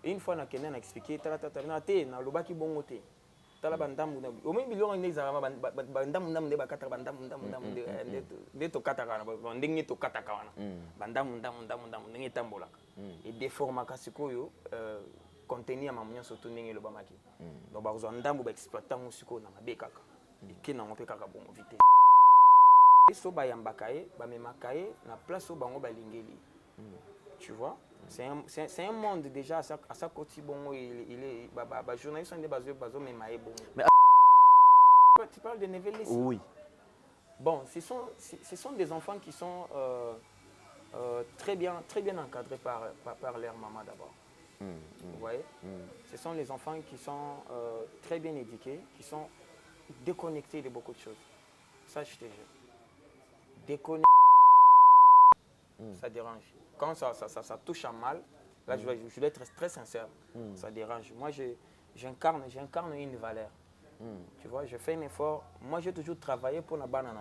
une fois na kenya na expliquer tala na te na lobaki bongo te tala bandamu au même biloko ngi za bandamu ndamde bakata bandamu de to kataka na ndenge to kataka wana bandamu ndenge tambolaka et déformaka sikoyo contenir mamunya surtout ndenge lobamaki donc bazo ndambo ba exploitant sikoyo na mabekaka ikina ngope kaka bongo vite so ba yambakaye ba memakaye na place au bango balingeli tu vois. C'est un monde déjà à sa côté bon il est journaliste des bases mais maé bon. Mais tu parles de Neville Lessie. Oui. Bon, ce sont des enfants qui sont très bien encadrés par leur maman d'abord. Vous voyez? Ce sont les enfants qui sont très bien éduqués, qui sont déconnectés de beaucoup de choses. Ça je te jure. Déconnectés. Ça dérange. Quand ça touche à mal, là je dois être très sincère, ça dérange. Moi j'incarne une valeur. Tu vois, je fais un effort. Moi j'ai toujours travaillé pour la banane.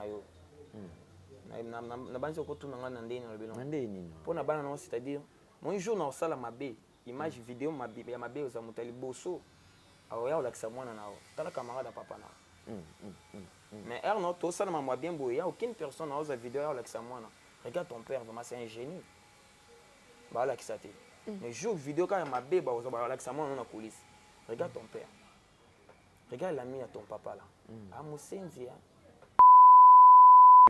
Pour la banane, c'est-à-dire, moi un jour dans salle mabé, image vidéo mabé aux amutali bosso, aoya ou l'axamona nao, t'as la camarade à papa nao. Mais non, tout ça m'a bien beau, il y a aucune personne dans la vidéo ou l'axamona. Regarde ton père, vraiment c'est un génie. Bah là qui ça t'est. Mais joue vidéo quand il m'a bé, bah là que ça moi on a coulisse. Regarde ton père. Regarde l'ami à ton papa là. Ah Moussenzi,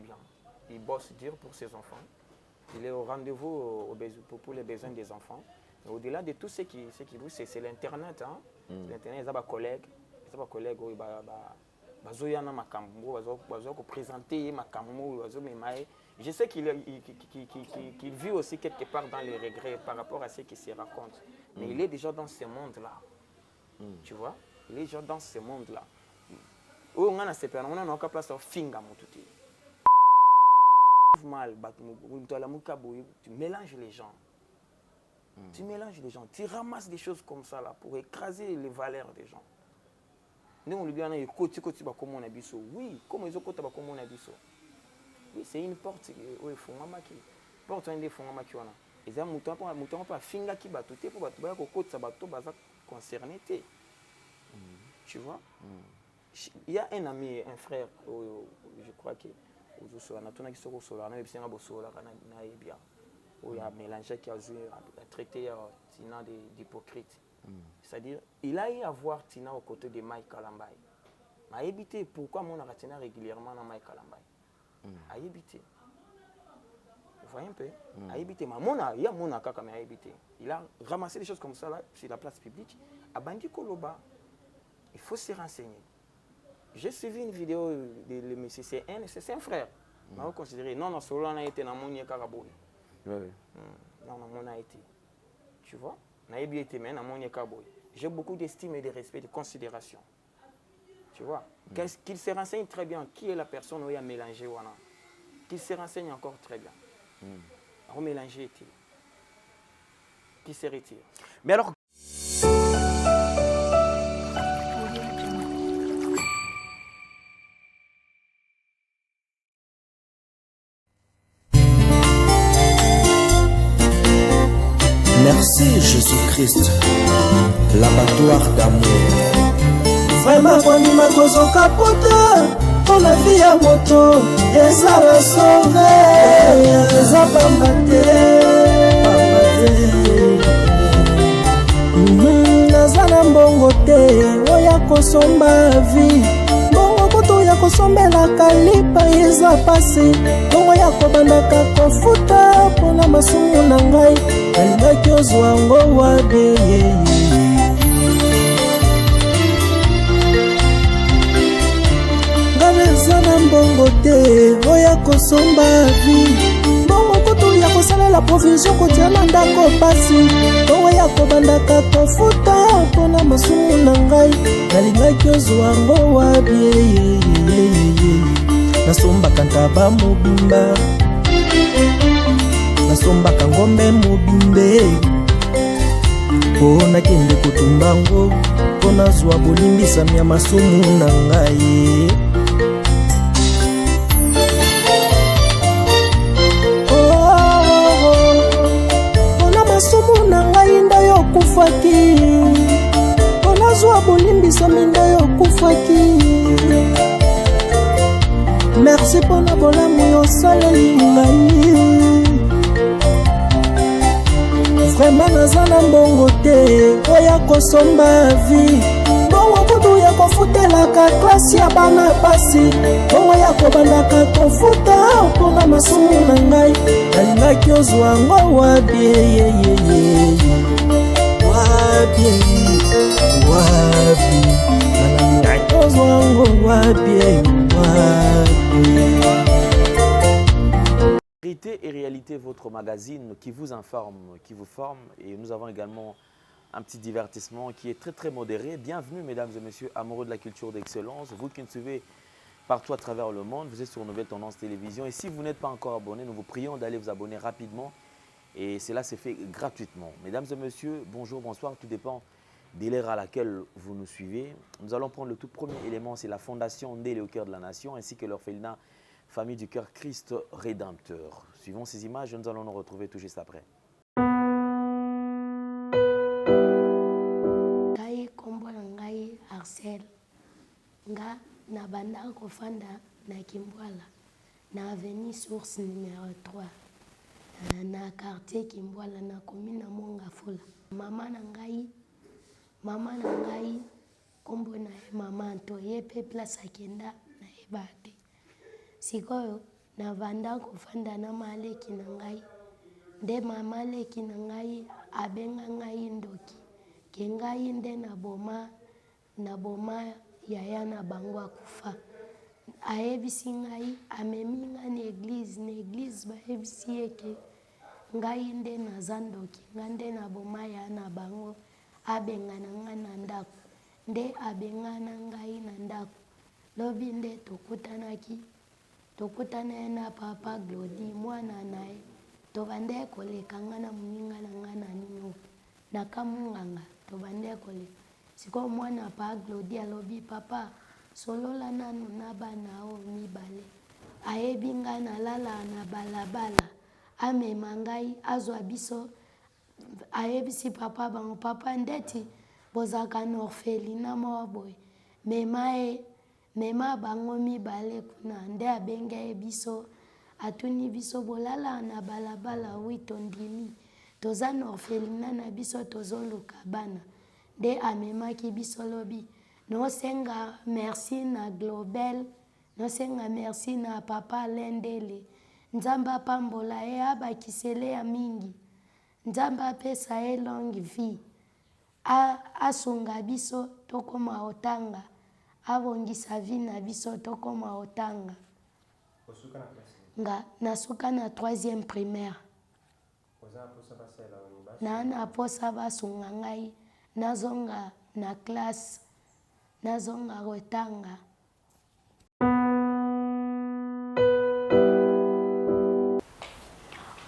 bien. Il bosse dur pour ses enfants. Il est au rendez-vous pour les besoins des enfants. Au-delà de tout ce qui vous c'est l'internet hein. L'internet, ils ont des collègues, oui bazoya na makambo bazo ko présenter makambo bazo memaye. Je sais qu'il vit aussi quelque part dans les regrets par rapport à ce qui se raconte. Mais il est déjà dans ce monde-là. Tu vois? Il est déjà dans ce monde-là. Où on a ces personnes, on a encore place au finga moutouti. Mal, tu mélanges les gens. Tu mélanges les gens. Tu ramasses des choses comme ça là pour écraser les valeurs des gens. Nous on lui dit comme on a biso. Oui, comme ils ont comme on a biso. Oui, c'est une porte où il faut mamaki. Porte un des fonds mamaki wana. Et ça mouton pas finga qui batouté pour batouba ko côté sabato baza concerné. Tu vois? Il y a un ami, un frère, je crois que on a tourné sur le sol, on a eu bien bosso là, on a bien. Où il a mélangé qui a traité Tina d'hypocrite. C'est-à-dire, il a eu à voir Tina aux côtés de Mike Kalambay. M'a évité pourquoi mon a Tina régulièrement dans Mike Kalambay. A évité. Vous voyez un peu? A évité. Il y a mon kaka mais a évité. Il a ramassé des choses comme ça là sur la place publique. A Bandi Koloba, il faut se renseigner. J'ai suivi une vidéo de monsieur, c'est un frère. On va considérer non solo on a été dans mon Karaboui. Non mon a été. Tu vois? On a été mais dans mon Karaboui. J'ai beaucoup d'estime et de respect, de considération. Tu vois? Qu'il se renseigne très bien qui est la personne où il a mélangé wana. Qu'il se renseigne encore très bien. Remélanger est-il? Qui se retire? Mais alors merci Jésus-Christ, l'abattoir d'amour. Vraiment kondima kozoka pota pour la vie à moto eza la sauve eza pambate naza na mbongo te oya kosomba vie mbongo koto ya kosombelaka lipa eza pasi mbongo ya kobandaka kofuta mpona masumu na ngai alingaki ozwa ngo wabe ngabezana mbongo te oya kosomba vi mbongo kutu ya kosalela provision kotia na ndako pasi mbongo ya kobandaka kofuta mpona masumu na ngai nalingaki ozwa ngo wabe nasombaka ntaba mobimba nasombaka ngombe mobimbe mpo nakende kotumbango mpo nazwa bolimbisami ya masumu na ngai mpona masumu na ngai nda yokufaki somi nde okufaki. Merci mpona bolamu yosaleli ngai. Vraiment naza na mbongo te oya kosomba vi. Mbongo kutu ya kofutelaka klasi ya bana basi. Mbongo ya kobandaka kofuta mpona masumu na ngai. Nalingaki ozwa ngo wabie wabie wabie. Nalingaki ozwa ngo wabie wabie. Vérité et réalité, votre magazine qui vous informe, qui vous forme. Et nous avons également un petit divertissement qui est très modéré. Bienvenue mesdames et messieurs, amoureux de la culture d'excellence. Vous qui nous suivez partout à travers le monde, vous êtes sur Nouvelle Tendance Télévision. Et si vous n'êtes pas encore abonné, nous vous prions d'aller vous abonner rapidement. Et cela s'est fait gratuitement. Mesdames et messieurs, bonjour, bonsoir, tout dépend de l'ère à laquelle vous nous suivez. Nous allons prendre le tout premier élément, c'est la Fondation Ndélé au cœur de la nation, ainsi que l'orphelinat Famille du Cœur Christ Rédempteur. Suivons ces images, nous allons nous retrouver tout juste après. Ngai kombo na ngai Arcel. Nga na banda kofanda na Kimbwala. Na avenue Source numéro 3. Na quartier Kimbwala na commune Mongafula. Mama na ngai kombo na mama Antoye pe place akenda na ebate. Sikoyo na vanda kofanda na maleki na ngai. Nde mama leki na ngai abenga ngai ndoki. Ke ngai nde na boma yaya na bango akufa. Ayebisi ngai amemi nga na église bayebisi eke ngai nde naza ndoki. Nga nde na boma yaya na bango abenga na nga na ndako. Nde abenga na ngai na ndako. Lobi nde tokutana na papa Glody mwana naye. Tobande koleka nga na muninga na nga na nino. Na kamunganga tobande koleka. Siko mwana pa Glody alobi papa solola nanu na bana o mibale. Ayebi nga na lala na balabala. Amema ngai azwa biso. Ayebisi papa bango papa ndeti bozaka na orphelinat moko boye. Mema bango mibale kuna nde abenge biso atuni biso bolala na balabala witondimi toza na orphelinat na biso tozoluka bana nde amemaki biso lobi nosenga merci na Globel nosenga merci na papa Lendele nzamba pambola ye abakisele ya mingi nzamba apesa ye longue vie asunga biso tokoma otanga abongisa vie na biso tokoma otanga. Nga nasuka na 3e primaire. Na posa basunga ngai nazonga na classe nazonga otanga.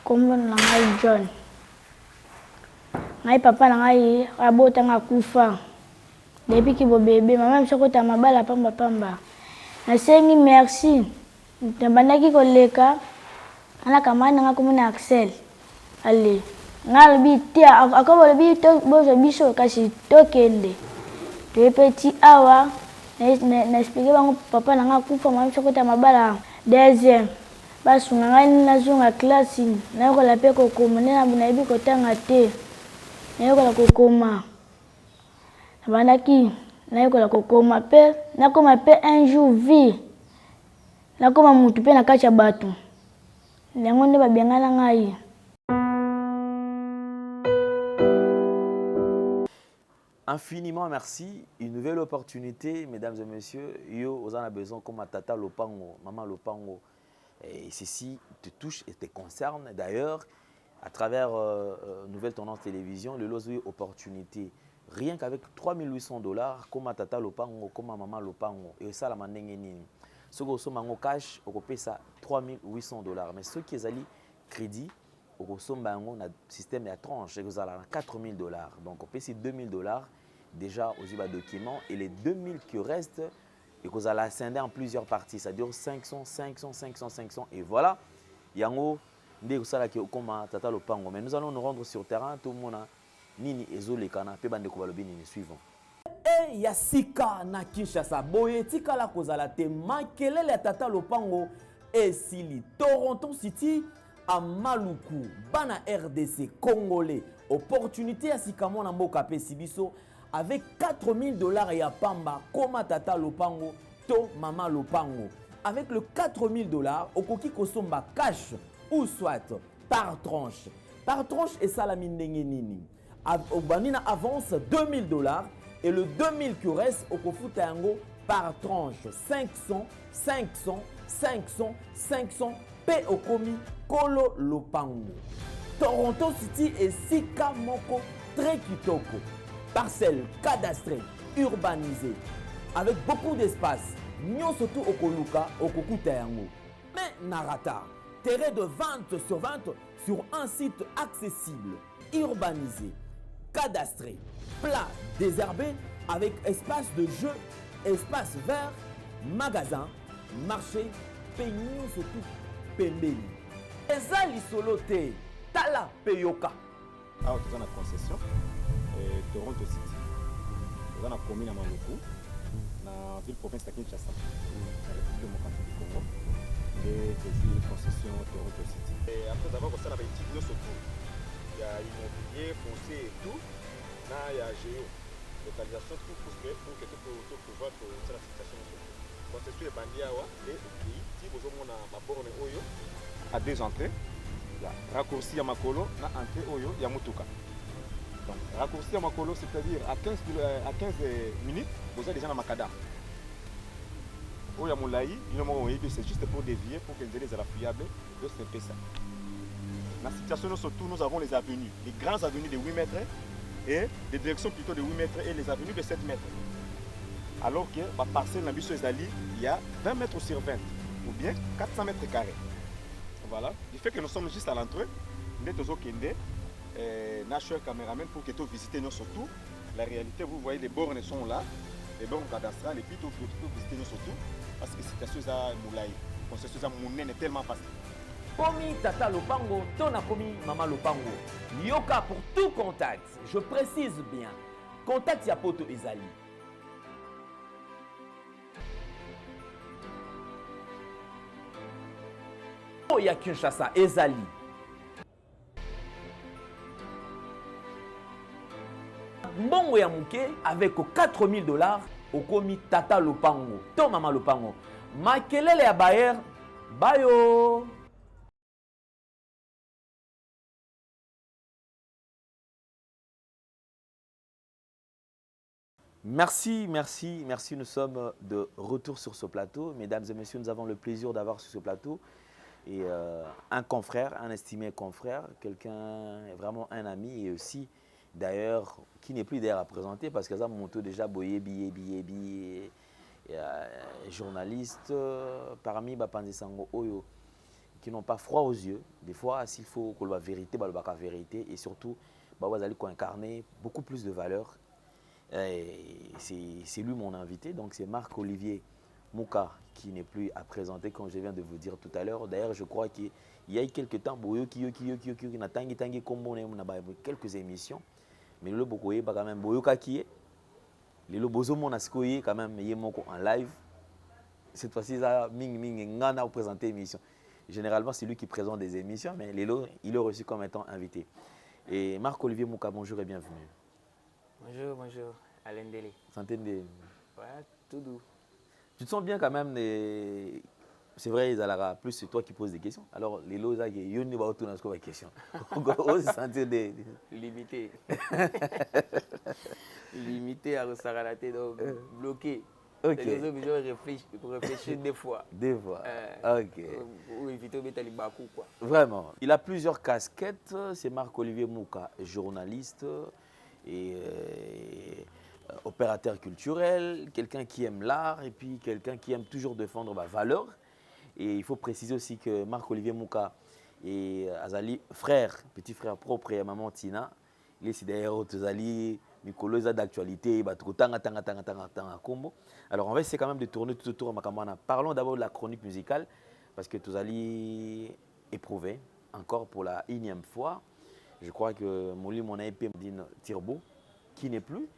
Kombo na ngai John. Ngai papa na ngai abotanga kufa. Depuis que bébé maman me sokota mabala pamba. Nasengi merci. Tabandaki koleka ana kamana nga komuna Axel. Allez. Nga lobi tia akobo lobi to bozo biso kasi tokende. To petit awa na expliquer bango papa na nga kufa maman me sokota mabala. Deuxième. Basunga ngai nazonga classe na yokola pe kokoma na bunayebi kotanga te. Na yokola kokoma. Bandaki nayekola kokoma pe nakoma pe un jour vie nakoma mutu pe nakacha batu yango nde babengana ngai. Infiniment merci, une nouvelle opportunité mesdames et messieurs. Yo vous en avez besoin comme tata Lopango, maman Lopango. Et ceci te touche et te concerne d'ailleurs à travers Nouvelle Tendance Télévision, le loser opportunité. Rien qu'avec $3 800, comme tata Lopango, comme maman Lopango, et ça la mandenge nini. Ce que somme en cash, on paye ça $3 800. Mais ceux qui ont crédit, on somme un système à tranche, vous avez $4 000. Donc on paye ces $2 000 déjà aux documents et les 2 000 qui restent, et vous allez scinder en plusieurs parties. Ça dure 500, 500, 500, 500 et voilà. Yango, tata Lopango. Mais nous allons nous rendre sur terrain, tout le monde. Nini ezolekana pe bande ko balobi nini suivant. e ya sika na Kinshasa boye tikala kozala te makelele ya tata lopango esili Toronto City à Maluku bana RDC congolais opportunité ya sika mona mboka pe sibiso avec 4000 $ ya pamba koma tata lopango to mama lopango avec le 4000 $ okoki kosomba cash ou soit par tranche et salami ndenge nini obanina avance 2000 $ et le 2000 qui reste okofuta yango par tranche 500 pe okomi kolo lopango Toronto City et sika moko très kitoko parcelle cadastrée urbanisée avec beaucoup d'espace nyonso tu okoluka okokuta yango mais narata terrain de vente sur un site accessible urbanisé cadastré plat désherbé avec espace de jeu espace vert magasin marché pe nyonso tu pembeni eza lisolo te tala pe yoka awa toza na concession Toronto City toza na commune ya Maluku na ville province ya Kinshasa na République démocratique du Congo nde tozwi concession Toronto City après avoir kosala baétude nyonso tout ya immobilier foncier et tout na ya géo localisation tout pour que pouvoir tosala situation nyonso tout concession ebandi awa nde okei ti bozomona baborne oyo à deux entrées raccourci ya makolo na entrée oyo ya motuka. Donc raccourci ya makolo c'est-à-dire à 15 minutes vous êtes déjà dans makada. Oya moulayi, c'est juste pour dévier pour que les soient fiables, donc c'est un peu ça. Dans la situation surtout nous avons les avenues, les grandes avenues de 8 mètres et des directions plutôt de 8 mètres et les avenues de 7 mètres. Alors que la parcelle Nabiso Ezali, il y a 20 mètres sur 20 ou bien 400 mètres carrés. Voilà, du fait que nous sommes juste à l'entrée, nous sommes National Cameraman pour que tu visites nous surtout. La réalité, vous voyez, les bornes sont là, les bornes cadastrales, et puis tu peux visiter nous surtout parce que c'est quelque chose à moulaï. C'est quelque chose à mounen est tellement facile. Komi tata lopango, tona komi mama lopango. Yoka pour tout contact, je précise bien, contact ya poto ezali. Ya Kinshasa ezali mbongo ya muke avec 4000 $ okomi tata lopango to mama lopango makelele ya bayer bayo. Merci, nous sommes de retour sur ce plateau. Mesdames et messieurs, nous avons le plaisir d'avoir sur ce plateau et un confrère, un estimé confrère, quelqu'un, vraiment un ami et aussi d'ailleurs qui n'est plus d'ailleurs à présenter parce que ça monte déjà boyé billet journaliste parmi Bapanzi Sango Oyo qui n'ont pas froid aux yeux. Des fois, s'il faut que la vérité, la vérité et surtout, vous allez incarner beaucoup plus de valeur. C'est lui mon invité, donc c'est Marc-Olivier Mouka qui n'est plus à présenter comme je viens de vous dire tout à l'heure. D'ailleurs, je crois qu'il y a quelques temps, quelques émissions, mais le Bokoye, quand même, Boyoka qui est, le Bozo Monaskoye, quand même, en live. Cette fois-ci, il a présenté l'émission. Généralement, c'est lui qui présente des émissions, mais Lélo, il est reçu comme étant invité. Et Marc-Olivier Mouka, bonjour et bienvenue. Bonjour, Alain Délé. Santé de... Ouais, tout doux. Tu te sens bien quand même, c'est vrai, Izalara, plus c'est toi qui poses des questions. Alors, les lots, il y a une question. On se sentir limité. Limité à Rosaralaté, donc bloqué. Ok. Les autres besoin réfléchir des fois. Des fois. Ok. Ou éviter de mettre les bakous, quoi. Vraiment. Il a plusieurs casquettes. C'est Marc-Olivier Mouka, journaliste et opérateur culturel, quelqu'un qui aime l'art et puis quelqu'un qui aime toujours défendre ma valeur. Et il faut préciser aussi que Marc-Olivier Mouka est Azali frère, petit frère propre et maman Tina. Il est d'ailleurs Azali Mikolo d'actualité, alors on va essayer quand même de tourner tout autour de Makamana. Parlons d'abord de la chronique musicale parce que Tozali éprouvé encore pour la énième fois. Je crois que Moli mon épée Tirbo qui n'est plus.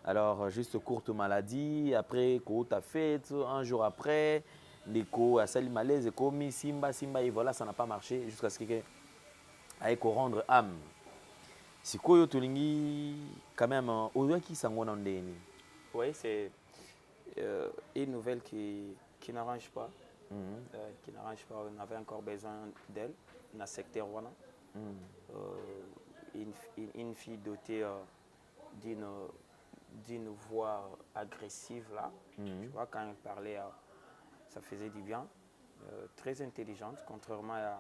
Alors, juste courte maladie, après, tu as fait, un jour après, l'écho à Sali Malaise, commis Simba, et voilà, ça n'a pas marché jusqu'à ce que aille rendre âme. Si tu as quand même, qui Oui, c'est une nouvelle qui n'arrange pas. Qui n'arrange pas. On avait encore besoin d'elle dans le secteur Wana. Une fille dotée d'une voix agressive là. Tu vois, quand elle parlait, ça faisait du bien. Très intelligente, contrairement à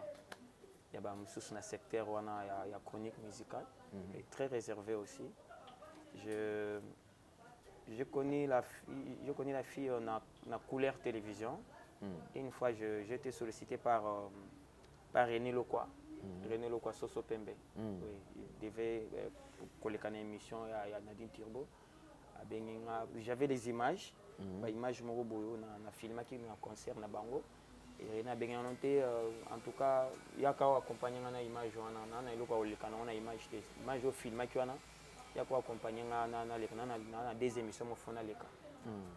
il y a dans le secteur Wana, il y a chronique musicale, et très réservée aussi. Je connais la fille dans la couleur télévision. Une fois, j'ai été sollicité par René Lokwa. René Lokwa Soso Pembe. Oui, il devait coller une émission à Nadine Turbo. J'avais des images. Des images na filmé qui na concert na bango. Et na bengi en tout cas, il y a qu'à accompagner na image na iloko olekana na image au film qui wana. Il y a qu'à accompagner na des émissions au fond leka.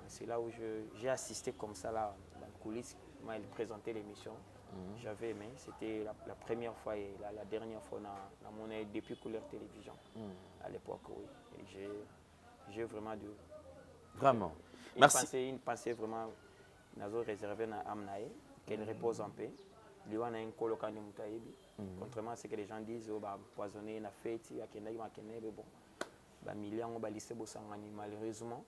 C'est là où j'ai assisté comme ça là dans la coulisse, quand il présentait l'émission. J'avais aimé, c'était la première fois et la dernière fois dans mon depuis couleur télévision à l'époque, oui. Et j'ai vraiment de vraiment merci. Une pensée vraiment réservée à Amnae, qu'elle repose en paix. Il y a un colloque contrairement à ce que les gens disent, poisonner la fête, il y a mais bon, millions de lycées malheureusement.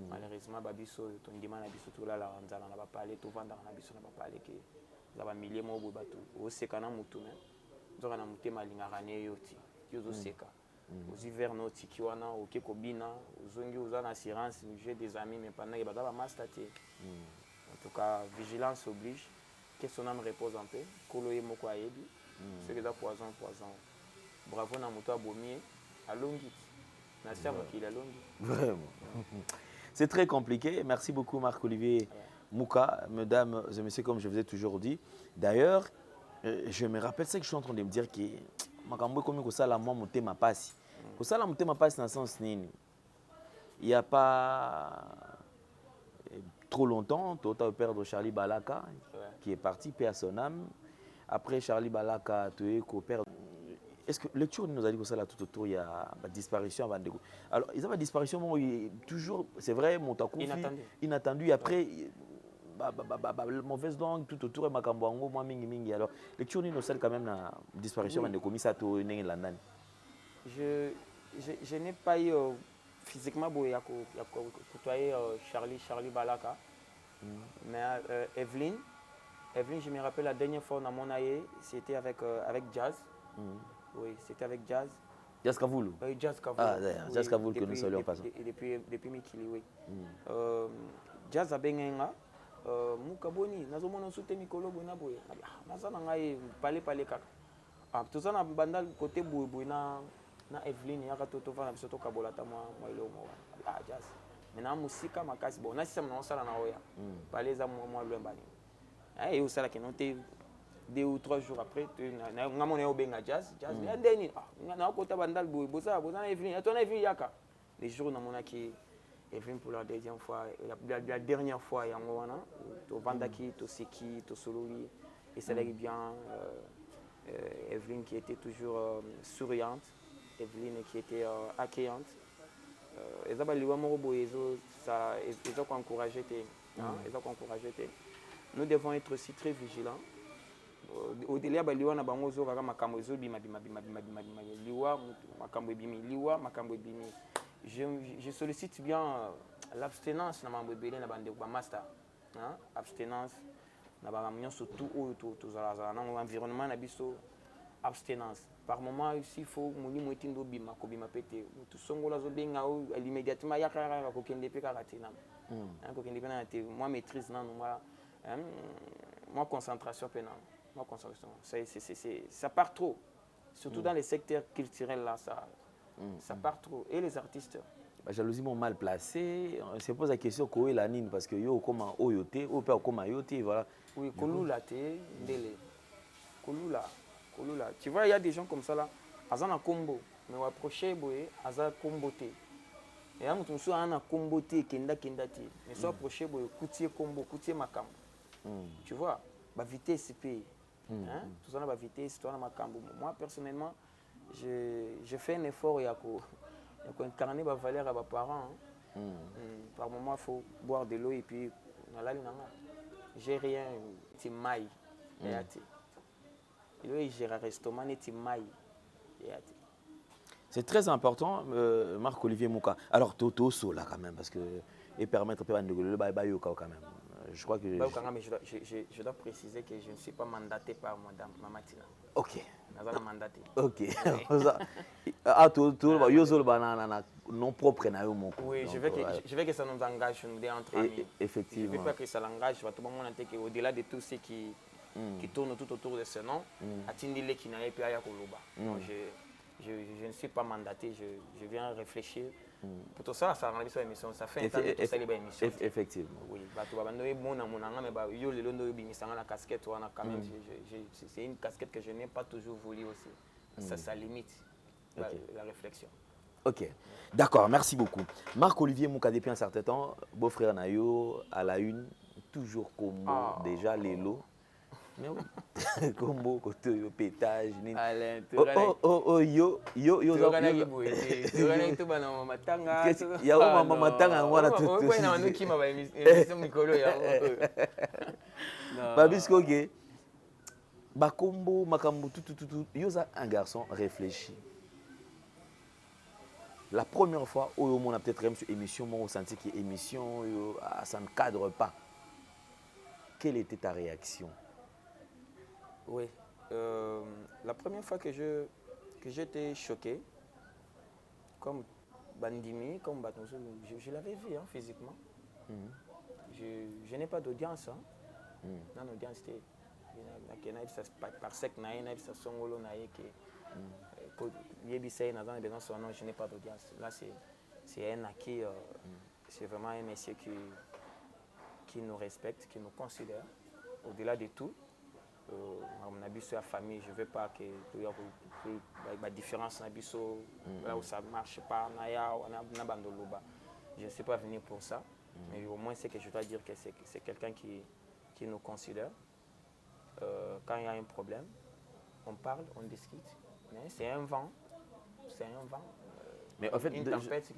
Malheureusement, babiso ton demande abiso tout là on n'a pas parlé tout vendre on abiso n'a pas parlé que ça va milliers mo batu au sekana mutu mais zoka na mutema lingakane yoti yozo seka aux hivers noti ki wana au kekobina uzongi uzana assurance j'ai des amis mais pendant que bazaba mastaté en tout cas vigilance oblige que son âme repose en paix koloye moko ayebi c'est que ça poison bravo na mutu abomier alongi na serre qu'il alongi vraiment. C'est très compliqué. Merci beaucoup Marc-Olivier Mouka, mesdames et messieurs, comme je vous ai toujours dit. D'ailleurs, je me rappelle ce que je suis en train de me dire que comme ça la moi monter ma passe. Pour ça la monter ma passe dans le sens nini. Il n'y a pas trop longtemps, tu as perdre Charlie Balaka qui est parti paix à son âme. Après Charlie Balaka, tu es perdre. Est-ce que lecture nous a dit que ça là tout autour il y a la disparition avant de. Alors ils ont la disparition toujours c'est vrai Montakou inattendu et après mauvaise langue tout autour et makambo moi mingi alors lecture nous a quand même la disparition avant de commis ça tout neng la nani. Je n'ai pas eu physiquement côtoyer Charlie Balaka mais Evelyne, je me rappelle la dernière fois dans mon aïe c'était avec Jazz. Oui, c'était avec Jazz. Jazz Kavoulou. Oui, Jazz Kavoulou. Ah, d'ailleurs, Jazz Kavoulou que nous saluons pas. Depuis Mikili, oui. Jazz a bengenga. Mukaboni, nazomona soute mikolo bona boye. Nazana ngai parler kaka. Ah, tout ça na bandal côté boye na Evelyne ya katoto fa na biso to kabolata moi ilo mo. Ah, Jazz. Maintenant musika makasi bon, na sisa na sala na oya. Parler za moi lwembani. Ah, et osala kenote 2 ou 3 jours après, on a benga jazz, ndeni na kota bandal boza Evelyne, atona Evelyne yaka. Les jours na mona qui Evelyne pour la deuxième fois, la dernière fois yango wana, to vandaki, to seki, to sololi et ça allait bien Evelyne qui était toujours souriante, Evelyne qui était accueillante. Et ça baliwa moko boye ça ils ont encouragé nous devons être aussi très vigilants. Au-delà baliwa na bango zo kaka makambo zo bima liwa makambo bimi liwa makambo bimi je sollicite bien l'abstinence na mambo belé na bande ba master hein abstinence na ba mignon surtout to zala na environnement na biso abstinence par moment il faut moni moitindo bima ko bima pété tout songola zo benga immédiatement yakara ko kende pe kaka tina hein ko kende pe na te moi maîtrise na moi moi concentration pénal. Ma concentration, ça part trop. Surtout dans les secteurs culturels là, ça part trop. Et les artistes. La jalousie est mal placée. On se pose la question comment est la nine parce que yo comment oyote, au père comment yote, voilà. Oui, kolula te, ndele. Kolula. Tu vois, il y a des gens comme ça là. Azana combo, mais on approcher boye, aza combo te. Et là, nous sommes en combo, kenda. Mais soit approché, koutier combo, koutier makambo. Tu vois, la vitesse pays. Tout ça, la vitesse, toi, makambo. Moi, personnellement, je fais un effort pour incarner ma valeur à mes parents. Par moment, il faut boire de l'eau et puis, j'ai rien, c'est maille. C'est très important, Marc-Olivier Mouka. Alors, Toto Sola quand même, parce que et permettre de le bayoka quand même. Je crois que. Mais je dois préciser que je ne suis pas mandaté par Madame Mamatina. Ok. Mandaté. Ok. Ah, tout non propre na yo moko. Oui, je veux que ça nous engage, nous entre amis. Effectivement. Je veux pas que ça l'engage, tout le monde entend qu'au-delà de tout ce qui tourne tout autour de ce nom, Atindi le qui n'a pas à Koloba. Je ne suis pas mandaté, je viens réfléchir. Pour tout ça, ça rend l'émission émission, ça fait un temps que tout ça les émissions. Effectivement. Oui, c'est une casquette que je n'ai pas toujours voulu aussi. Ça limite la réflexion. Ok, d'accord, merci beaucoup. Marc-Olivier Mouka, depuis un certain temps, beau-frère Nayo, à la une, toujours comme déjà les lots. Mais oui, combo, côté pétage. Oh, yo. Bakombo, makambo, tout. Yoza un garçon réfléchi. La première fois où on a peut-être une émission, on a senti que l'émission, ça ne cadre pas. Quelle était ta réaction? Oui, la première fois que j'étais choqué, comme Bandimi, comme Batonso, je l'avais vu physiquement. Je n'ai pas d'audience. Non, l'audience était par sec, je n'ai pas d'audience. Là, c'est un acquis, c'est vraiment un monsieur qui nous respecte, qui nous considère. Au-delà de tout, on a vu sur la famille, je ne veux pas que la différence là où ça ne marche pas, je ne suis pas venu pour ça. Mais au moins, c'est que je dois dire que c'est quelqu'un qui nous considère. Quand il y a un problème, on parle, on discute. Mais c'est un vent. Mais en fait, une tempête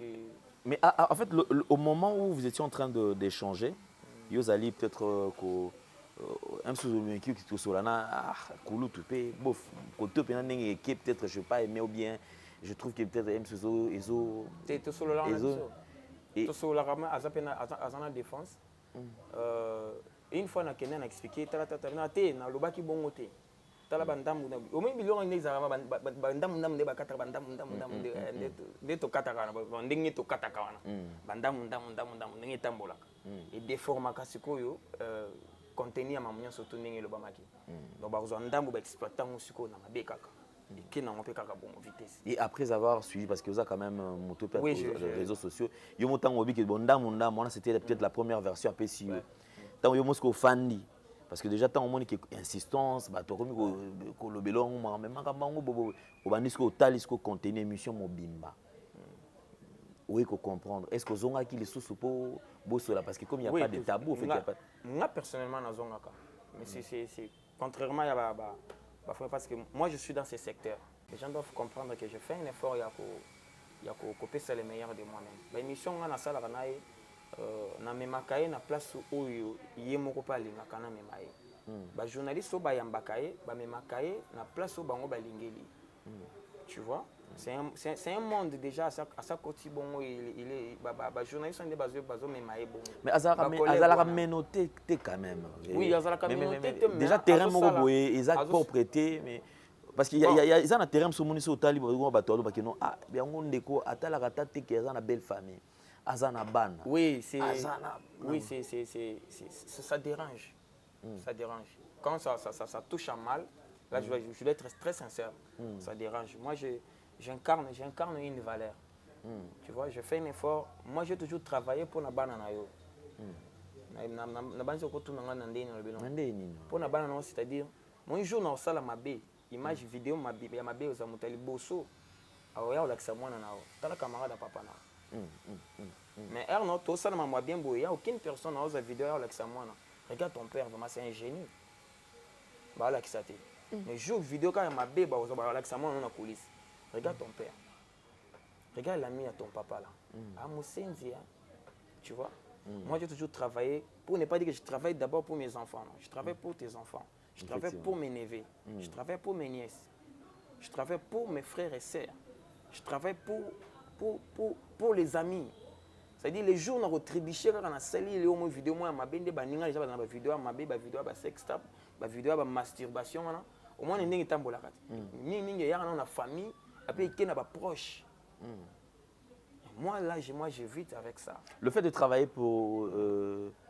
mais en fait, au moment où vous étiez en train d'échanger, vous allez peut-être un sous qui est sur la coulou tout bof côté peut-être je sais pas aimé ou bien je trouve que peut-être un sous iso tout sur le et tout sur la rama à défense. Une fois na Kenya na expliqué na te na lobaki bongo te tala bandamu au même biloko ni ezala bandamu de bakata bandamu de to kataka na ndenge to kataka wana bandamu ndenge tambolaka et déformaka sikoyo contenir ma moyen surtout ndenge lobamaki donc bazwa ndambu ba exploitant musiko na mabekaka et na ngopé kaka bon vitesse. Et après avoir suivi parce que vous avez quand même moto sur les réseaux sociaux yo motango obi ke bondamu ndambu c'était peut-être la première version après si tant yo mosko fandi parce que déjà tant au monde qui insistance ba to komi ko lobelong même makambango bobo obandisco talisco contenir émission mobimba. Oui, qu'on comprendre. Est-ce que zonga qui les sous pour bossola parce que comme il n'y a pas de tabou, en fait, moi personnellement na zonga ka. Mais c'est contrairement à parce que moi je suis dans ce secteur. Les gens doivent comprendre que je fais un effort il y a copier ça le meilleur de moi-même. L'émission na sala kanaye na memakaye na place où yemoko pa linga kana memaye. Ba journaliste ba yambakaye ba memakaye na place où bango ba lingeli. Tu vois? C'est un monde déjà à sa côté bon il est journaliste sont des bases mais bon mais azala menoté quand même oui azala menoté déjà terrain moko boye exact pour prêter mais parce qu'il y a ils ont un terrain sur muniso tali ba bato ba kino ah bien on ndeko atala kata te que azana belle famille azana bana oui c'est ça dérange ça dérange quand ça touche à mal là je dois être très sincère ça dérange moi j'incarne une valeur. Tu vois, je fais un effort. Moi, j'ai toujours travaillé pour la banane. Pour la banane, c'est-à-dire, mon jour, on a ma baie, image vidéo, ma baie, aux amotali bosso. Alors, il y a un camarade à papa. Mais Erno, tout ça, m'a bien beau. Il n'y a aucune personne dans la vidéo avec ça. Regarde ton père, vraiment, c'est un génie. Bah, là, qui ça t'est. Mais joue vidéo quand il m'a bébé, bah, avec ça, on a coulisse. Regarde ton père. Regarde l'ami à ton papa là. Ah, Moussenzi, hein. Tu vois? Moi, j'ai toujours travaillé, pour ne pas dire que je travaille d'abord pour mes enfants. Non. Je travaille pour tes enfants. Je travaille pour mes neveux. Je travaille pour mes nièces. Je travaille pour mes frères et sœurs. Je travaille pour les amis. C'est-à-dire, les jours où on a trébuché, quand on a sali, les hommes vidéo, moi, ma bende, baninga, les gens dans la vidéo, ma bébé, vidéo, sex tap, vidéo, masturbation, au moins, on est en train de faire la famille, après, il y a des proches. Moi, là, j'évite avec ça. Le fait de travailler pour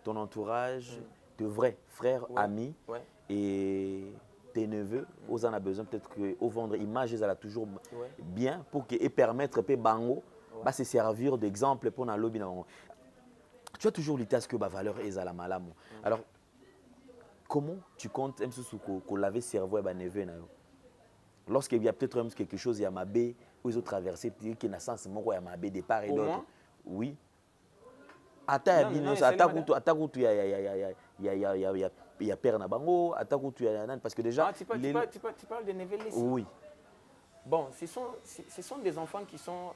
ton entourage, de vrais frères, amis, et tes neveux, aux en a besoin peut-être qu'au vendre image, ils ont toujours bien pour que, et permettre que Bango va se servir d'exemple pour dans lobby. Tu as toujours l'idée que la valeur est à la malam. Alors, comment tu comptes même sous qu'on l'avait cerveau et ben neveu lorsqu'il y a peut-être quelque chose, il y a ma baie où ils ont traversé, qui n'a sens mon il y a ma baie départ et d'autres. Oui. Attends, il y a père na bango, attends tu as parce que déjà tu parles de neveu ici. Oui. Bon, ce sont des enfants qui sont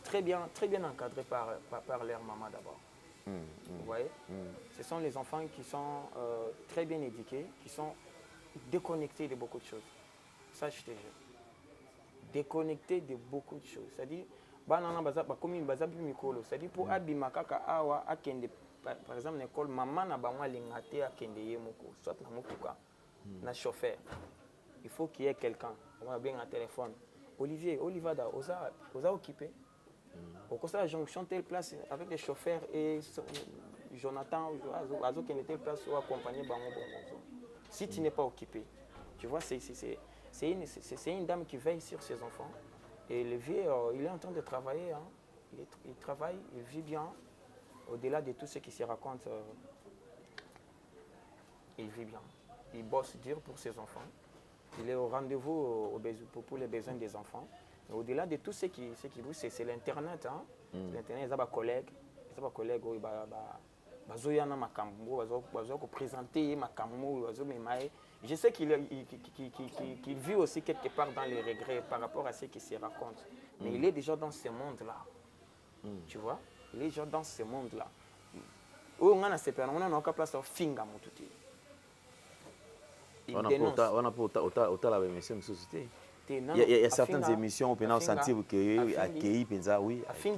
très bien encadrés par leur maman d'abord. Vous voyez? Ce sont les enfants qui sont très bien éduqués, qui sont déconnectés de beaucoup de choses. Ça, je te jure. Déconnectés de beaucoup de choses. C'est-à-dire, c'est-à-dire pour Abimakaka Awa, par exemple, l'école, maman n'a pas l'ingate à Kende Yemoko, soit na Mokuka, na chauffeur. Il faut qu'il y ait quelqu'un. On va bien un téléphone. Olivier, Olivada, osa occupé. Au conseil de la jonction, telle place avec les chauffeurs et Jonathan, Azo qui était place ou accompagné Bango. Si tu n'es pas occupé, tu vois, c'est une dame qui veille sur ses enfants. Et le vieux, il est en train de travailler. Hein. Il travaille, il vit bien. Au-delà de tout ce qui se raconte, il vit bien. Il bosse dur pour ses enfants. Il est au rendez-vous pour les besoins des enfants. Au-delà de tout ce qui bouge, c'est l'Internet. Hein. L'Internet, il y a des collègues. Il y a des collègues qui ont présenté je sais qu'il vit aussi quelque part dans les regrets par rapport à ce qui se raconte. Mais il est déjà dans ce monde-là. Tu vois? Il est déjà dans ce monde-là. On a une place à finga motuti. Il dénonce. Il y a certaines émissions où on peut sentir que accueilli penza oui. Accueilli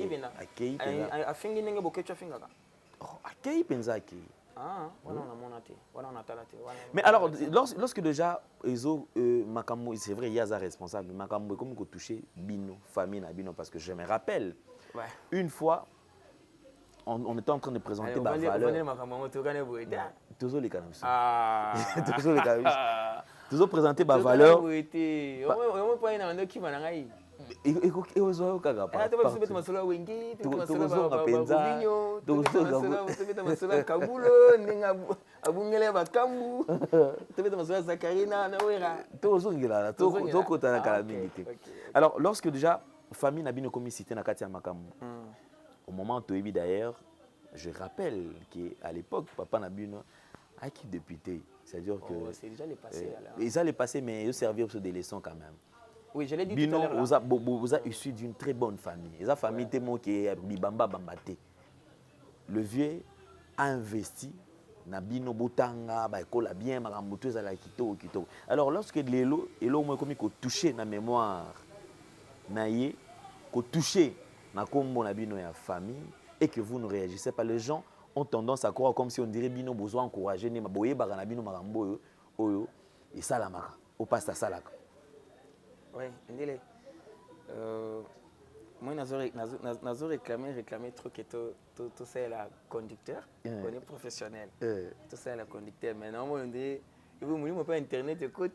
penza accueilli. Mais alors, lorsque déjà, c'est vrai, il y a des responsables, Makambo, comme touché Bino, famille Bino, parce que je me rappelle, une fois, on était en train de présenter ma valeur. Toujours les canaux. Toujours les canaux. Toujours présenter ma valeur. Alors, lorsque déjà, famille n'a bien commis cité na Katia Makambo, au moment où d'ailleurs, je rappelle qu'à l'époque, papa n'a bien qui député. C'est-à-dire que. C'est déjà les passés. Ils allaient passer, mais ils servirent sur des leçons quand même. Oui, je l'ai dit Bino, tout à l'heure. vous êtes issu d'une très bonne famille. Et la famille était qui est Bibamba Bambate. Le vieux a investi na Bino Botanga, école bien, Marambutu za la Kito. Alors lorsque l'élo moi comme qu'on touché na mémoire, naie, qu'on touché na combo na Bino ya famille et que vous ne réagissez pas, les gens ont tendance à croire comme si on dirait Bino besoin encourager ne maboye bara na Bino Marambo oyo et salamaka au pasta salaka. Oui, ndile. Moi, je réclamé trop que tout ça est la conducteur, on est professionnel. Tout ça est la conducteur. Maintenant, on dit, vous ne pas internet, écoute.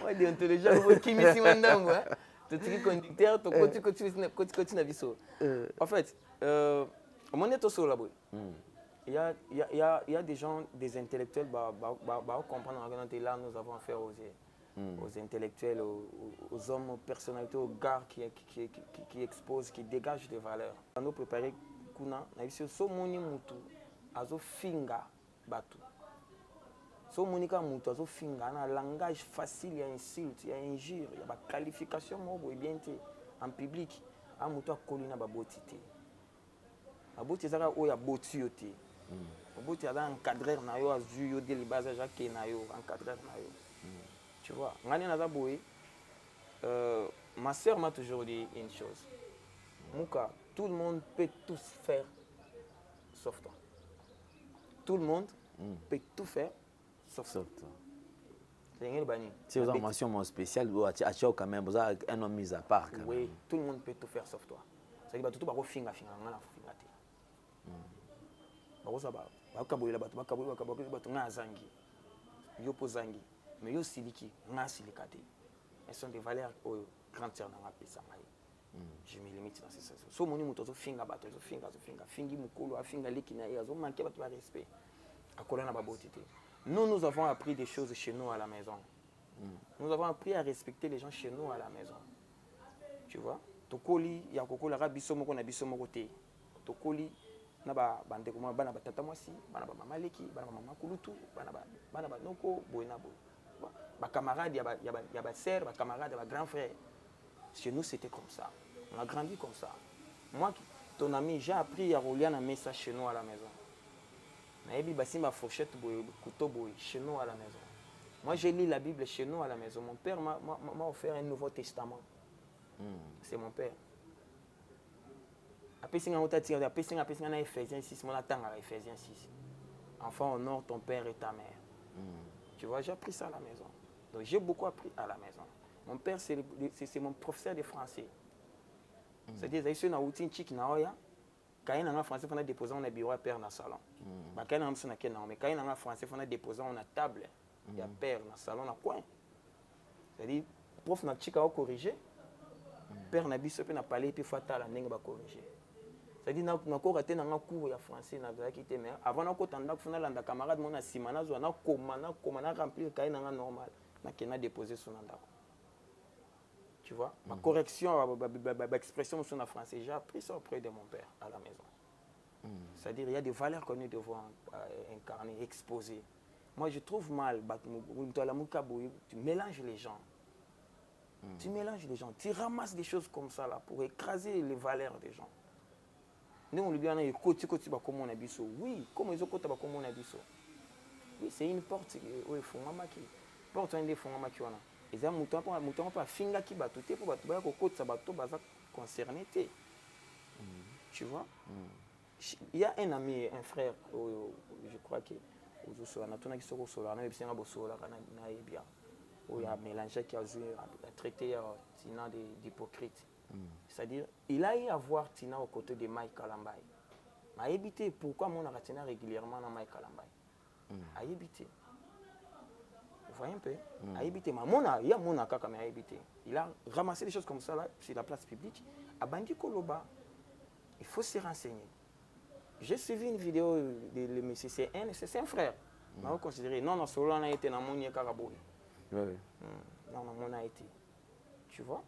Moi, déontologie, vous qui me suis maintenant, moi. Tu es conducteur, tu continues à vivre. En fait, on est tous là-bas. Il y a des gens, des intellectuels, qui comprennent que là, nous avons affaire aux aux intellectuels, aux hommes, aux personnalités, aux gars qui exposent, qui dégagent des valeurs. Nous préparer kuna na biso so moni mutu azo finga batu. So monika mutu azo finga na langage facile, ya insulte, ya injure, ya ba qualification mobo bien te en public. A mutu akolina baboti te. Baboti zaka o ya boti yo te. Baboti aza encadreur na yo azu yo de libasa jake na yo encadreur na yo. Tu vois, ma soeur m'a toujours dit une chose. Mouka, tout le monde peut tout faire sauf toi. Tout le monde peut tout faire sauf toi. Si vous avez une mention spéciale, vous avez quand même un homme mis à part. Oui, tout le monde peut tout faire sauf toi. C'est-à-dire que tout le monde peut finga. Mais yo siliki nga silikate. Elles sont des valeurs au grand sœur na pesa mai. Je me limite dans ces choses. So moni muto zo finga bato, zo finga fingi mukolo afinga leki na ya zo manquer bato ba respect. Akola na babotité. Nous avons appris des choses chez nous à la maison. Nous avons appris à respecter les gens chez nous à la maison. Tu vois? Tokoli ya kokola ka biso moko na biso moko te. Tokoli na ba bande ko bana batata mwasi, bana ba mama leki, bana ba mama kulutu, bana ba noko boyna boy. Mes camarades, il y a ma sœur, mes camarades, il y a ma grand frère. Chez nous, c'était comme ça. On a grandi comme ça. Moi, ton ami, j'ai appris à rouler un message chez nous à la maison. Mais ma fourchette, couteau, chez nous à la maison. Moi, j'ai lu la Bible chez nous à la maison. Mon père m'a offert un Nouveau Testament. C'est mon père. Après, c'est un Ephésiens 6. Mon attend à Ephésiens 6. Enfant, honore ton père et ta mère. Tu vois, j'ai appris ça à la maison. Donc j'ai beaucoup appris à la maison. Mon père, c'est mon professeur de français. C'est-à-dire, il y a un chic naoya. Quand il y a un français, on a déposé un bureau à père dans le salon. Mais quand il y a un français, on a déposé une table. Il y a père dans le salon, dans le coin. C'est-à-dire, le prof n'a pas corrigé. Père n'a pas parlé, et puis fatal, il n'a pas corrigé. C'est-à-dire, on a encore raté un cours de français. Mais avant, on a un camarade, on a simana, on a rempli le cahier normal. On a déposé son nom. Tu vois, ma correction, ma expression sur le français, j'ai appris ça auprès de mon père à la maison. C'est-à-dire, il y a des valeurs que nous devons incarner, exposer. Moi, je trouve mal, tu mélanges les gens. Tu mélanges les gens, tu ramasses des choses comme ça là pour écraser les valeurs des gens. Nous, on lui dit, oui, comment ils ont côté comme on a dit ça. Oui, c'est une porte où il faut mamaki. Porte un des fonds mamaki. Et ça, mouton pas finga qui bat tout pour battre côté ça bateau baza concerné. Tu vois? Il y a un ami, un frère, je crois que il a mélangé qui a traité Tina d'hypocrite. C'est-à-dire, il a eu à voir Tina aux côtés de Mike Kalambay. Il a évité pourquoi on a Tina régulièrement dans Mike Kalambay. Il a évité. Vous voyez un peu? Il a évité. Il y a mon kaka, mais il a évité. Il a ramassé des choses comme ça là, sur la place publique. À Bandi Koloba, il faut se renseigner. J'ai suivi une vidéo de monsieur, c'est un frère. On va considérer, non, solo on a été dans mon Karaboui. Non, on a été. Tu vois?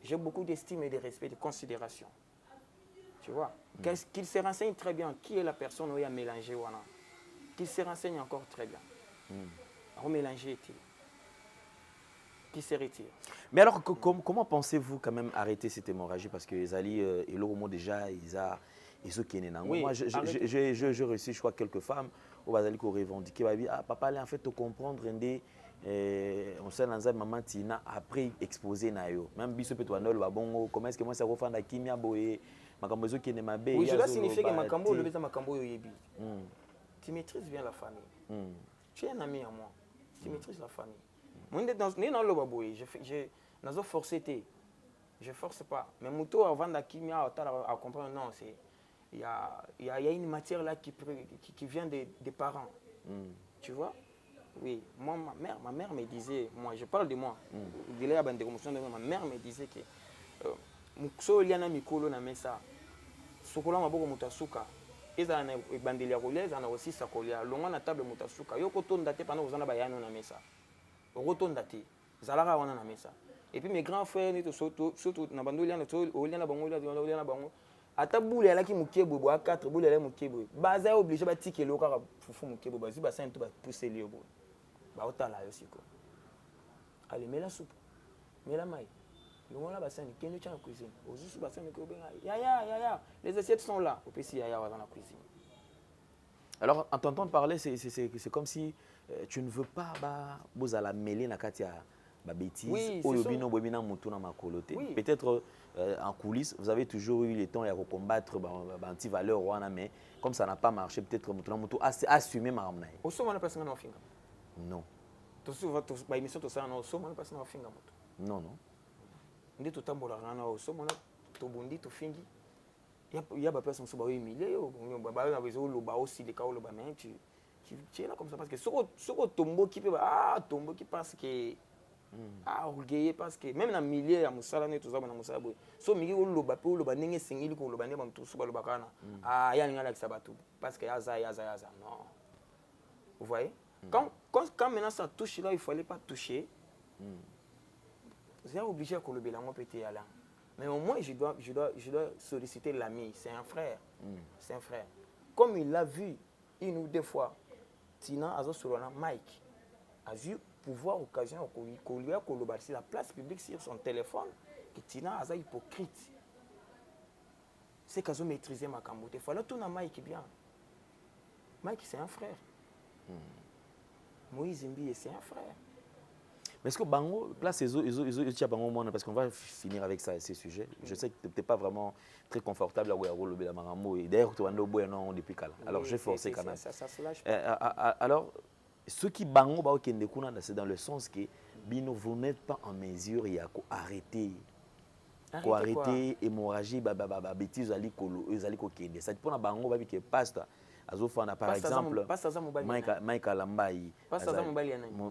J'ai beaucoup d'estime et de respect, de considération. Tu vois? Qu'il se renseigne très bien qui est la personne où il a mélangé. Qu'il se renseigne encore très bien. On mélanger, qui se retire. Mais alors, comment pensez-vous quand même arrêter cette hémorragie? Parce que les alliés, et l'Oromo déjà, ils ont qui est oui, moi, j'ai reçu, je crois, quelques femmes où ils ont revendiqué. Ah, papa, en fait, tu comprendre, on sait dans maman Tina après exposé nayo même biso peut toi bongo comment est-ce que moi ça refait la kimia boye makambo qui ne m'a bé oui je dois signifier que makambo le beza makambo yo yebi tu maîtrises bien la famille tu es un ami à moi tu maîtrises la famille moi dans le baboye je nazo forcer té je force pas mais muto avant la kimia à comprendre non c'est il y a une matière là qui vient des parents tu vois. Oui, moi, ma mère me disait, moi je parle de moi, ma mère me disait que so liana mikolo na mesa sokola maboko mutasuka eza na bandeli ya kolia eza na aussi sakolia longa na table mutasuka yo kotonda te pendant ozana bayano na mesa rotonda te zalaka wana na mesa et puis mes grands frères ni to surtout na bandolia na to olia na bango olia na bango ata boule alaki mukebo bo a 4 boule ala mukebo baza obligé ba tike lo kaka fufu mukebo bazi ba saint to ba pousser lio bo ba otala yo siko allez mets la soupe mets la maille le voilà ba saint kendo cha cuisine ozusu ba saint ko benga ya les assiettes sont là au PC ya dans la cuisine. Alors en t'entendant parler c'est comme si tu ne veux pas boza la mêler na katia ba bêtise oyobino bobina mutu na makoloté peut-être en coulisses vous avez toujours eu le temps de combattre anti valeur wana mais comme ça n'a pas marché peut-être mutu na mutu assumer maramna au somo na personne na finga non to souvent to ba émission to ça na au somo na personne na finga mutu non ndi to tambola na au somo na to bundi to fingi ya ba personne so ba humilier yo ba na bezo lo ba aussi le ka lo ba mais tu es là comme ça parce que soko tombo qui peut tombo qui parce que orgueilleux parce que même dans le milieu ya musala ne tozaba na musala boy so mingi oloba pe oloba ndenge singili ko oloba ne ba mtusu ba loba kana ya ninga la sabatu parce que yaza non vous voyez quand maintenant ça touche là il fallait pas toucher j'ai obligé ko lobela ngo pété ya là mais au moins je dois solliciter l'ami c'est un frère c'est un frère comme il l'a vu une ou deux fois Tina azo solona Mike a vu pouvoir occasion qu'on lui a collaboré la place publique sur son téléphone que Tina a hypocrite c'est qu'elle a maîtrisé ma cambote il fallait tout na Mike bien Mike c'est un frère Moïse Mbi c'est un frère. Mais est-ce que Bango, place ils Bango parce qu'on va finir avec ça, ces sujets. Je sais que tu n'es pas vraiment très confortable à Ouéaro, le Marambo, et d'ailleurs tu as un depuis Kala. Alors j'ai forcé quand même. Ça se lâche pas. Alors, ceux qui Bango, c'est dans le sens que Bino, vous n'êtes pas en mesure d'arrêter. Arrêter hémorragie, bêtise, ils allaient ça dépend de Bango, qui passe. Azofana par exemple Mike Alambai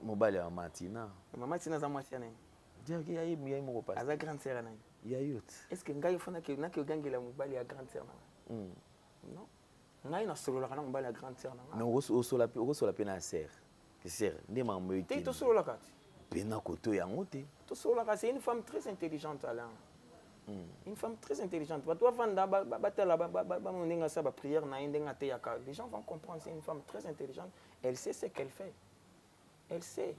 mobile ya Martina Martina za mwasi nani diaki yayi mo passe aza grande sœur nani yayot est-ce que ngai fana ke na ke gangela mobile ya grande sœur nani non ngai na solo la kana mobile ya grande sœur nani mais oso la pena sœur ndé mambo te to solo la kati pena koto yango te to solo la c'est une femme très intelligente Alain. Une femme très intelligente. Les gens vont comprendre, c'est une femme très intelligente. Elle sait ce qu'elle fait. Elle sait.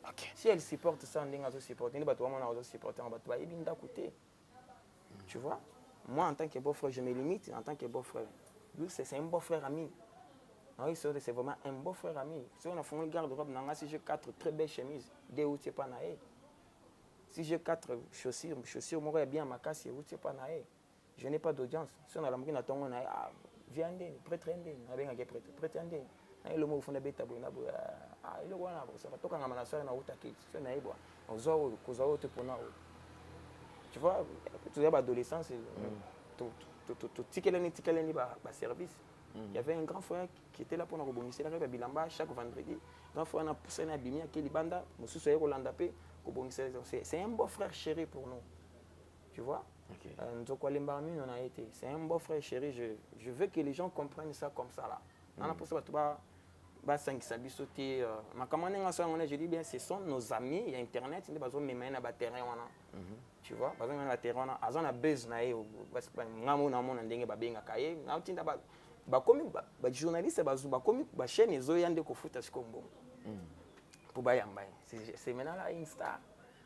Okay. Si elle supporte ça, elle va supporter. Tu vois? Moi, en tant que beau-frère, je me limite en tant que beau-frère. Lui, c'est un beau-frère ami. C'est vraiment un beau-frère ami. Si on a fait une garde-robe, si j'ai 4 très belles chemises, des outils pas naïfs. Si j'ai 4 chaussures, moi, bien ma casse, je n'ai pas d'audience. Si on a la mouille, on a viens, prêtre, le mot fond de bêta, il tu vois, tu as l'adolescence, service. Il y avait un grand frère qui était là pour nous rebondir la Bilamba chaque vendredi. Grand frère a poussé à Bimia, qui est banda, c'est un beau frère chéri pour nous. Tu vois? On a été. C'est un beau frère chéri. Je veux que les gens comprennent ça comme ça là. Je dis bien, ce sont nos amis. Il y a Internet, il y a des terrain. Tu vois? Il y a des terrain. Il y a des buzz. Les journalistes, les chaînes, ils ont des c'est maintenant là une star.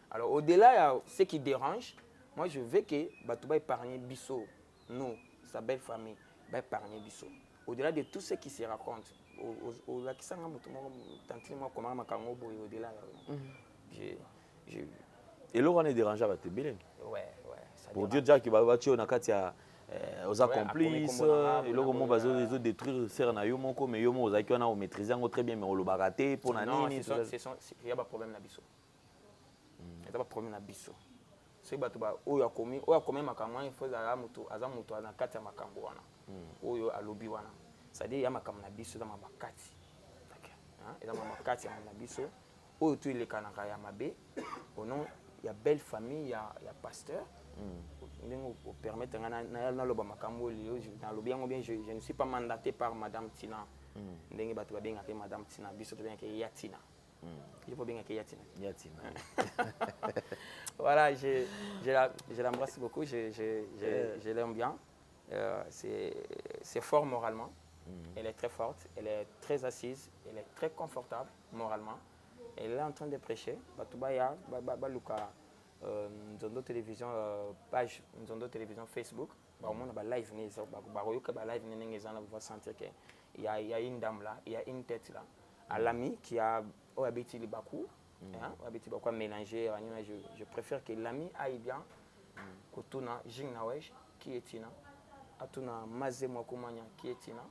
Alors au-delà de ce qui dérange, moi je veux que Batouba épargne Bisso, nous, sa belle famille, épargne Bisso. Au-delà de tout ce qui se raconte, au-delà et là on est dérangé à te bien. Ouais. Pour dire déjà que Babatio na katia aux accomplices et là comment ils ont détruire faire na yo moko mais yo mo za ki on a maîtriser très bien mais on le baraté pour na nini il y a pas problème na biso. Il y a pas problème na biso. C'est batuba oyo akomi makambo il faut azamuto na kati ya makambo wana. Oyo alobi wana. C'est-à-dire il y a makambo na biso dans makati. Hein, et dans makati na biso oyo tu ile kanaka ya mabe au nom il y a belle famille il y a pasteur. Permettre je ne suis pas mandaté par Madame Tina. Madame Tina, Je peux bien que Yatina. Yatina. Voilà, je l'embrasse beaucoup, je l'aime bien. C'est fort moralement. Elle est très forte, elle est très assise, elle est très confortable moralement. Elle est en train de prêcher. Batubaya, Baluka, Nzondo télévision page, Nzondo télévision Facebook. On a live, live, on va sentir qu'il y a une dame là, il y a une tête là. À l'ami qui a habité le Bakou, mélanger. Je préfère que l'ami aille bien. Kotuna Jingnawej qui est tina, Atuna Maze Mwakumanya qui est tina,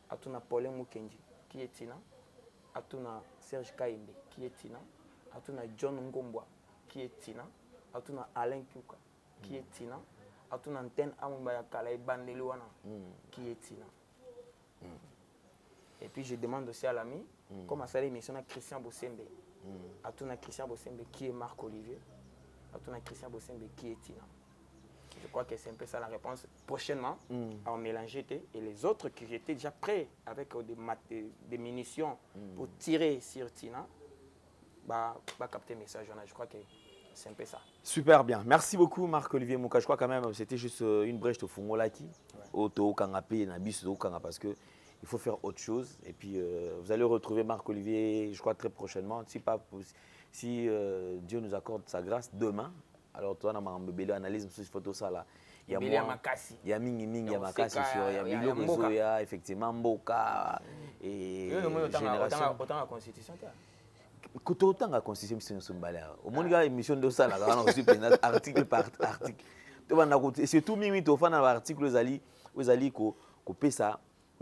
Atuna Paulin Mukendi qui est tina, Atuna Serge Kaimbe qui est tina, Atuna John Ngombwa qui est tina, Atuna Alain Kuka qui est tina, Atuna Nten Amumbaya Kalai Bandeluana qui est tina. Et puis je demande aussi à l'ami, comment ça l'émission à Christian Bossembe, Atuna Christian Bossembe qui est Marc Olivier, Atuna Christian Bossembe qui est tina. Je crois que c'est un peu ça la réponse. Prochainement, on mélange et les autres qui étaient déjà prêts avec des munitions pour tirer sur Tina, va capter le message. Je crois que c'est un peu ça. Super bien. Merci beaucoup Marc-Olivier Mouka. Je crois quand même c'était juste une brèche de Fungolaki. Parce que il faut faire autre chose. Et puis vous allez retrouver Marc-Olivier, je crois, très prochainement. Si Dieu nous accorde sa grâce, demain. Alors, toi, on a une analyse sur cette photo. Il y a Makasi. Il y a Mingi, il y a Makasi, il y a Bilo, il y a effectivement Mboka. Et autant la constitution. Autant la constitution, c'est au moins, il y a une émission de ça, article par article. C'est tout mimi, tu as un article, vous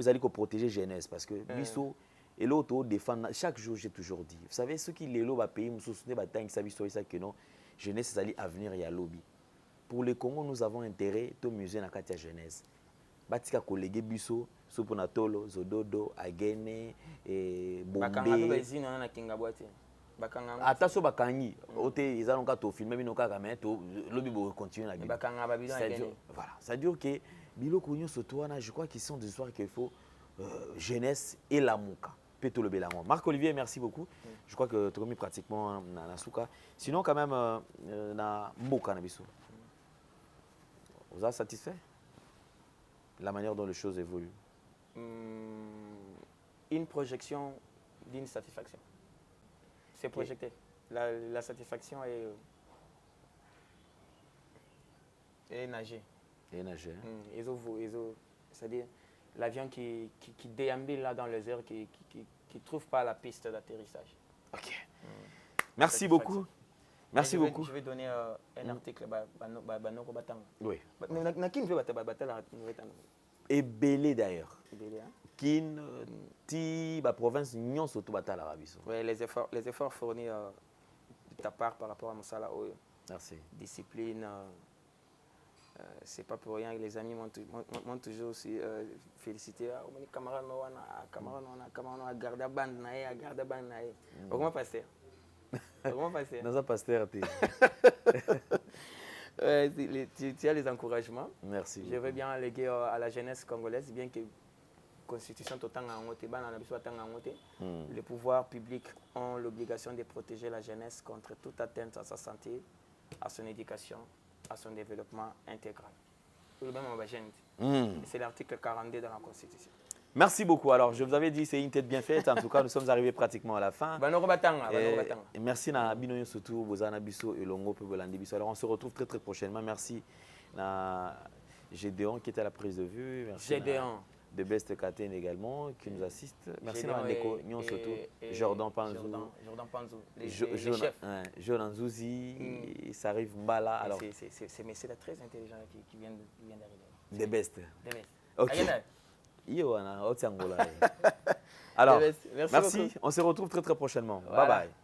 allez protéger jeunesse. Parce que, et l'autre défend, chaque jour, j'ai toujours dit. Vous savez, ceux qui les lots pays, nous soutenons, que non. Jeunesse, c'est l'avenir, il y a lobby. Pour le Congo, nous avons intérêt à musée dans la jeunesse. Batika collègue Bisso, Soponatolo, Zododo, Agene, Bombé. Attention, Bakangi. Ils ont encore filmé, mais le lobby va continuer à gagner. Voilà. Ça dure que Bilo Kogno Sotoana, je crois qu'ils sont des histoires qu'il faut jeunesse et l'amour. Marc-Olivier, merci beaucoup. Je crois que tu as mis pratiquement dans Souka. Sinon, quand même, dans Mboka Nabiso. Vous êtes satisfait? La manière dont les choses évoluent? Une projection d'une satisfaction. C'est projeté. La satisfaction est nagée. Et nager. C'est-à-dire l'avion qui déambule là dans les airs, qui ne trouve pas la piste d'atterrissage. Ok. Merci beaucoup. Merci beaucoup. Je vais donner un article. Oui. Et belé d'ailleurs. Kin, ti, la province, n'y surtout bata l'Arabie. Oui, les efforts fournis de ta part par rapport à Moussala. Merci. Discipline. C'est pas pour rien que les amis m'ont toujours aussi félicité. Camarade, garde la bande, garde la bande. Comment passer? Comment passer? Dans un pasteur, tu as les encouragements. Merci. Je veux bien léguer à la jeunesse congolaise, bien que la Constitution les pouvoirs publics ont l'obligation de protéger la jeunesse contre toute atteinte à sa santé, à son éducation, à son développement intégral. C'est l'article 42 dans la Constitution. Merci beaucoup. Alors, je vous avais dit, c'est une tête bien faite. En tout cas, nous sommes arrivés pratiquement à la fin. Et merci à Binoyo surtout, Bozana Bisso et Longo Pebolandi Bisso. Alors, on se retrouve très très prochainement. Merci à Gédéon qui était à la prise de vue. Merci Gédéon. De Best Katen également qui nous assiste. Merci à Ndeko Nyon surtout. Jordan Panzou. Jordan Panzou. Les chefs. Jordan Zouzi, Sarif Mbala. Alors, c'est messieurs très intelligents qui viennent d'arriver. The Best. Ok. Alors, merci. On se retrouve très très prochainement. Voilà. Bye bye.